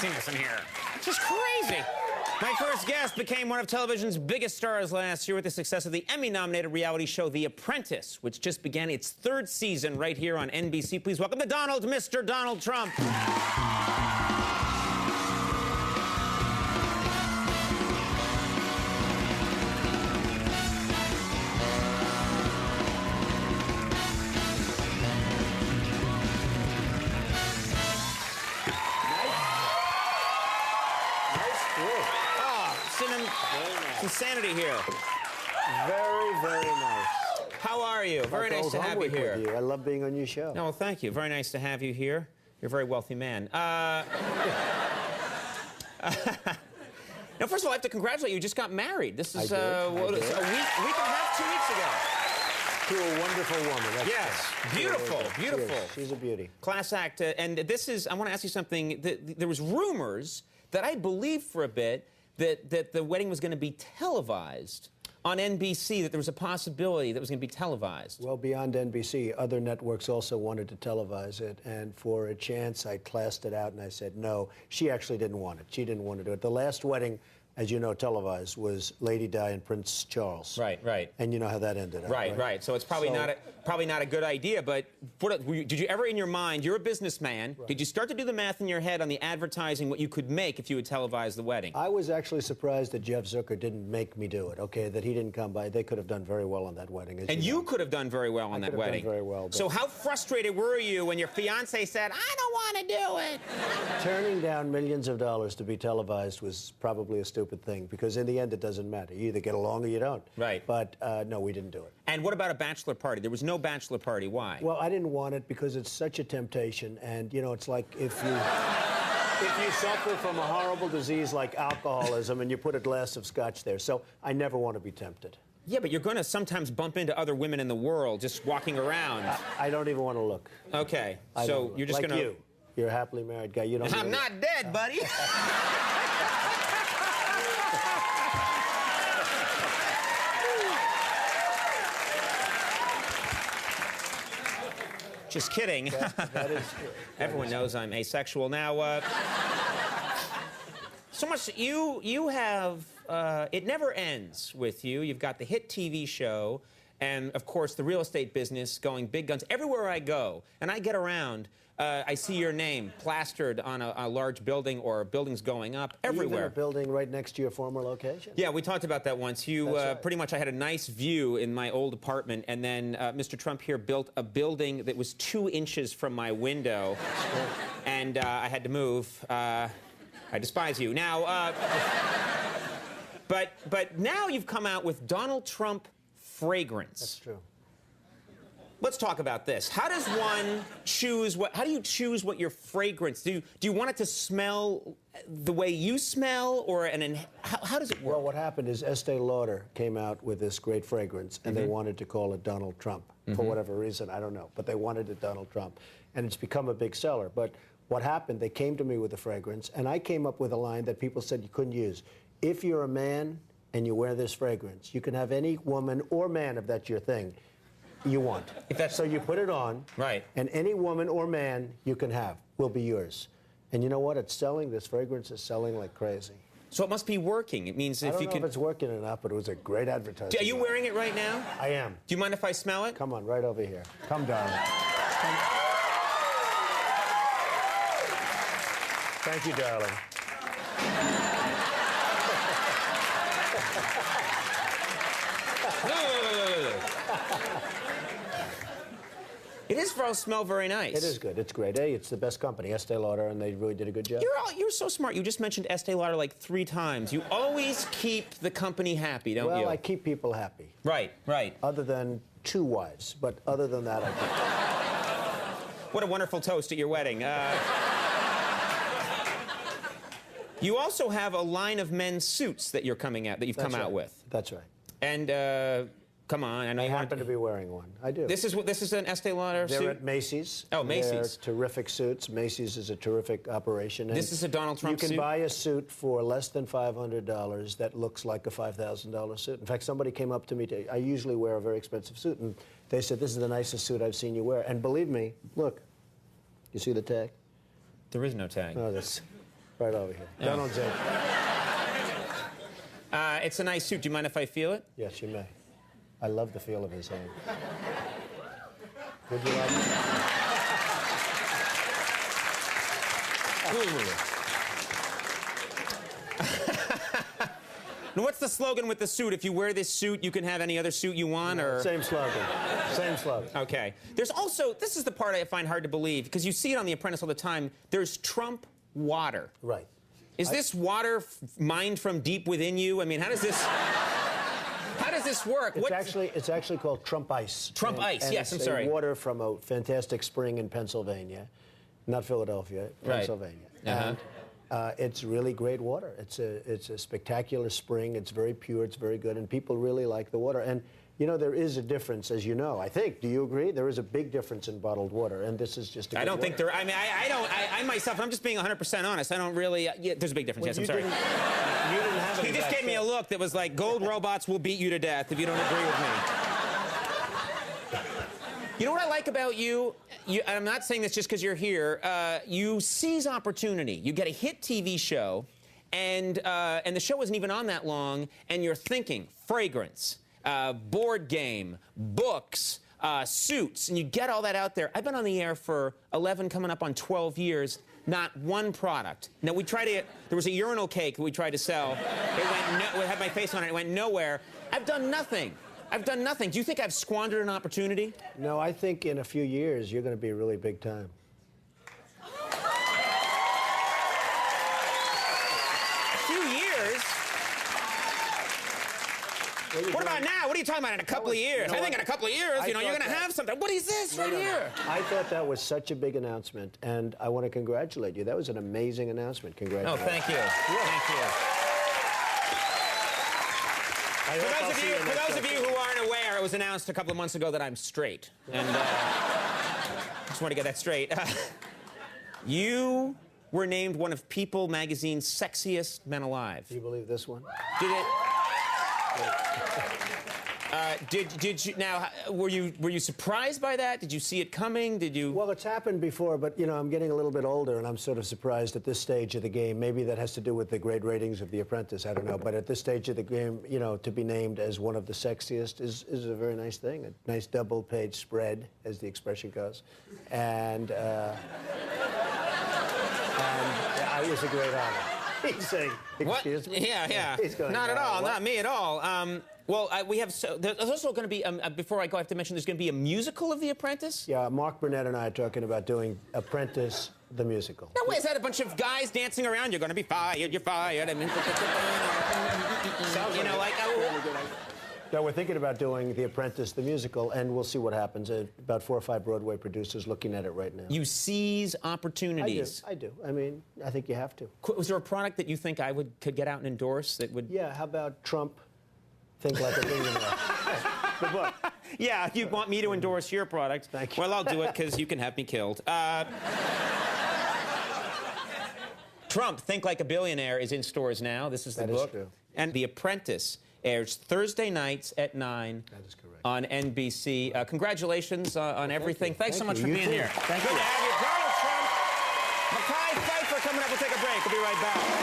craziness in here. It's just crazy. My first guest became one of television's biggest stars last year with the success of the Emmy-nominated reality show The Apprentice, which just began its third season right here on NBC. Please welcome Mr. Donald Trump. Insanity here. Very, very nice. How are you? Very nice to have you here. I love being on your show. No, well, thank you. Very nice to have you here. You're a very wealthy man. Now, first of all, I have to congratulate you. You just got married. This is a week and a half, 2 weeks ago. To a wonderful woman. That's yes. Beautiful, beautiful. She's a beauty. Class act. And this is, I want to ask you something. There was rumors that I believed for a bit that the wedding was going to be televised on NBC, that there was a possibility that it was going to be televised. Well, beyond NBC, other networks also wanted to televise it, and for a chance, I classed it out and I said no. She actually didn't want it. She didn't want to do it. The last wedding, as you know, televised, was Lady Di and Prince Charles. Right, right. And you know how that ended up, right? Right, so it's probably not a good idea, but did you ever in your mind, you're a businessman, did you start to do the math in your head on the advertising, what you could make if you would televise the wedding? I was actually surprised that Jeff Zucker didn't make me do it, okay, that he didn't come by. They could have done very well on that wedding. And you could have done very well on that wedding. Done very well. So how frustrated were you when your fiancé said, I don't want to do it? Turning down millions of dollars to be televised was probably a stupid thing, because in the end, it doesn't matter. You either get along or you don't. Right. But no, we didn't do it. And what about a bachelor party? There was no bachelor party. Why? Well, I didn't want it because it's such a temptation. And, you know, it's like if you suffer from a horrible disease like alcoholism and you put a glass of scotch there. So I never want to be tempted. Yeah, but you're going to sometimes bump into other women in the world just walking around. I don't even want to look. Okay. So you're just like going to... You're a happily married guy. You don't. I'm not dead, buddy. Just kidding. That is true. Everyone knows I'm asexual. Now, so much, you have, it never ends with you. You've got the hit TV show, and of course the real estate business going big guns. Everywhere I go, and I get around, I see your name plastered on a large building or buildings going up everywhere. Even a building right next to your former location? Yeah, we talked about that once. You right. Pretty much, I had a nice view in my old apartment, and then Mr. Trump here built a building that was 2 inches from my window, and I had to move. I despise you. Now, but now you've come out with Donald Trump fragrance. That's true. Let's talk about this. How does one choose how do you choose what your fragrance, do you want it to smell the way you smell, or how does it work? Well, what happened is Estee Lauder came out with this great fragrance, and they wanted to call it Donald Trump. For whatever reason, I don't know, but they wanted it Donald Trump, and it's become a big seller. But what happened, they came to me with a fragrance, and I came up with a line that people said you couldn't use. If you're a man and you wear this fragrance, you can have any woman or man, if that's your thing, you want. So you put it on, right, and any woman or man you can have will be yours. And you know what? It's selling. This fragrance is selling like crazy. So it must be working. It means if you can... I don't know if it's working or not, but it was a great advertisement. Are you wearing it right now? I am. Do you mind if I smell it? Come on, right over here. Come, darling. Come. Thank you, darling. It is smell very nice. It is good. It's great. Hey, it's the best company, Estee Lauder, and they really did a good job. You're so smart. You just mentioned Estee Lauder like 3 times. You always keep the company happy, don't you? Well, I keep people happy. Right, right. Other than 2 wives, but other than that, I keep. What a wonderful toast at your wedding. You also have a line of men's suits that you've come out with. That's right. And come on, I happen to be wearing one. I do. This is an Estee Lauder suit? They're at Macy's. Oh, Macy's. They're terrific suits. Macy's is a terrific operation. And this is a Donald Trump suit? You can buy a suit for less than $500 that looks like a $5,000 suit. In fact, somebody came up to me. I usually wear a very expensive suit, and they said, "This is the nicest suit I've seen you wear." And believe me, look, you see the tag? There is no tag. No, that's... Right over here. Donald J. It's a nice suit. Do you mind if I feel it? Yes, you may. I love the feel of his hand. Would you like it? Now, what's the slogan with the suit? If you wear this suit, you can have any other suit you want, or? Same slogan. Same slogan. Okay. There's also, this is the part I find hard to believe, because you see it on The Apprentice all the time, there's Trump water. Right. Is this water mined from deep within you? I mean, how does this work? It's actually called Trump Ice. Trump Ice, yes, I'm sorry. It's water from a fantastic spring in Pennsylvania, not Philadelphia, Pennsylvania. Right. And it's really great water. It's a spectacular spring. It's very pure. It's very good, and people really like the water. And you know, there is a difference, as you know. I think. Do you agree? There is a big difference in bottled water, and this is just a good I don't think water. there. I mean, I myself, I'm just being 100% honest. I don't really. Yeah, there's a big difference. Well, yes, I'm sorry. You didn't have He just gave me a look that was like, gold robots will beat you to death if you don't agree with me. You know what I like about you? And I'm not saying this just because you're here. You seize opportunity. You get a hit TV show, and the show isn't even on that long, and you're thinking fragrance, board game, books, suits, and you get all that out there. I've been on the air for 11, coming up on 12 years. Not one product. Now, there was a urinal cake we tried to sell. It had my face on it. It went nowhere. I've done nothing. I've done nothing. Do you think I've squandered an opportunity? No, I think in a few years you're going to be really big time. A few years? What about now? What are you talking about in a couple of years? I think in a couple of years, you're going to have something. What is this right here? I thought that was such a big announcement, and I want to congratulate you. That was an amazing announcement. Congratulations. Oh, thank you. Thank you. For those of you who aren't aware, it was announced a couple of months ago that I'm straight. And just want to get that straight. You were named one of People magazine's sexiest men alive. Do you believe this one? Did it? Did you now? Were you surprised by that? Did you see it coming? Did you? Well, it's happened before, but you know, I'm getting a little bit older, and I'm sort of surprised at this stage of the game. Maybe that has to do with the great ratings of The Apprentice. I don't know, but at this stage of the game, you know, to be named as one of the sexiest is a very nice thing. A nice double-page spread, as the expression goes, and it was a great honor. He's saying, excuse me? Yeah. He's going, not at all. what? Not me at all. Well, we have. There's also going to be. Before I go, I have to mention there's going to be a musical of The Apprentice. Yeah, Mark Burnett and I are talking about doing Apprentice the musical. No way. Is that a bunch of guys dancing around? You're going to be fired. You're fired. I mean, you know, like. No, we're thinking about doing The Apprentice the musical, and we'll see what happens. About 4 or 5 Broadway producers looking at it right now. You seize opportunities. I do. I mean, I think you have to. Was there a product that you think I could get out and endorse that would? Yeah. How about Trump? Think like a billionaire. Good book. Yeah, you want me to endorse your product? Thank you. Well, I'll do it because you can have me killed. Trump, Think Like a Billionaire, is in stores now. This is the book. That is true. And The Apprentice airs Thursday nights at 9. That is correct. On NBC. Congratulations on everything. Thanks so much for being here. Thank you. Good to have you. Donald Trump, Mackay Pfeiffer coming up. We'll take a break. We'll be right back.